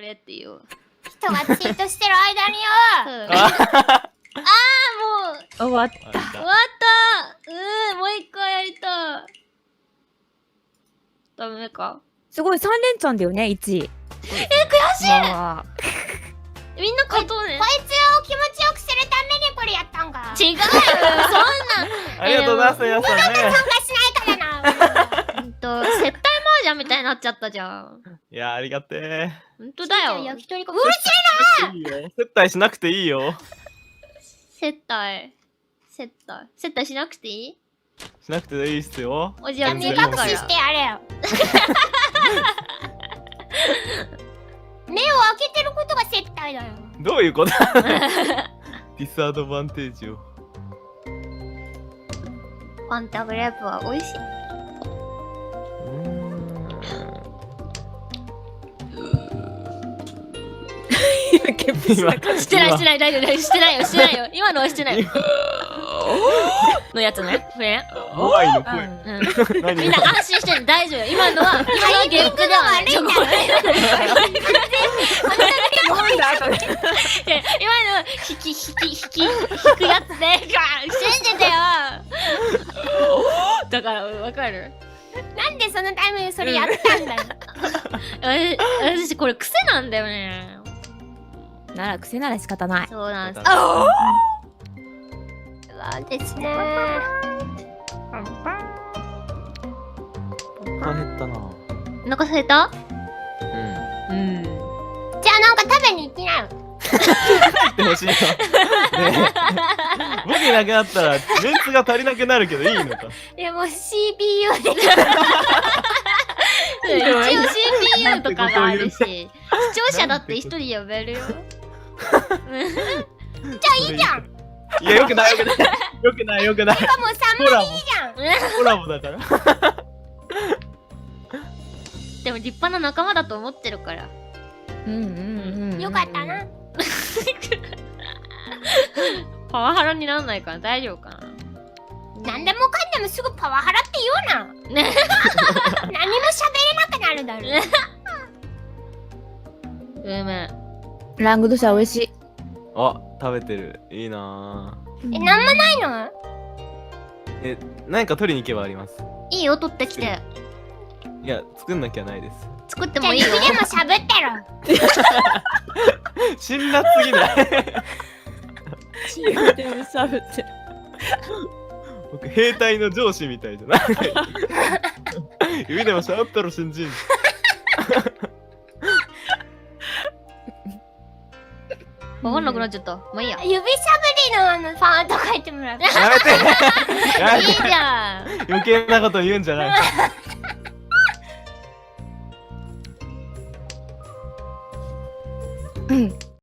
れっていう。人がツイートしてる間によ。もう終わっ終わったもう一回やりたい。ダメか。すごい3連チャンだよね、1位。悔しい。みんな勝とうね。こいつを気持ちよくするためにこれやったんか。違うよ、そんな。ありがとうございます皆さんね。参加しないからな。接待麻雀みたいになっちゃったじゃん。いやありがてえ。ほんとだよ。焼き鳥か。うるせいいよ接待しなくていいよ。接待しなくていい？しなくていいっすよ。おじゃあえな。目隠ししてやれよ。目を開けてることが接待だよ。どういうこと？ディスアドバンテージを。ファンタグレープは美味しい。してない大丈夫してないよ今のはしてないよのやつねこれね。モアイの声。何みんな安心してる大丈夫よ今のはゲップではない。今の引くやつで信じてよ。だからわかる。なんでそのタイミングでそれやったんだよ。私これ癖なんだよね。なら癖なら仕方ない。そうなんです。うわですね。お腹減ったな。お腹空いた？うん。じゃあなんか食べに行きなよ。でほしいな。ね僕いなくなったらメンツが足りなくなるけどいいのか。いやもう CPU で。一応 CPU とかがあるし、視聴者だって一人呼べるよ。じゃあいいじゃん。いやよくない。もう3枚いいじゃん。コラボだから。でも立派な仲間だと思ってるから。よかったな。パワハラにならないから大丈夫かな。なんでもかんでもすぐパワハラって言うな。ね。何も喋れなくなるだろ。ごめん。ラングドシャ美味しい。あ食べてる。いいななんもないの？何か取りに行けばあります。いいよ取ってきて。いや作んなきゃないです。じゃあ作ってもいいよ。指でも喋ってろ。辛辣すぎない。でもしゃべってる。僕兵隊の上司みたいじゃない。指でもしゃべったら新人。わかんなくなっちゃった。もういいや。いい指しゃべりのファンと書いてもらう。やめて。やめて。じゃん。余計なこと言うんじゃない。うん。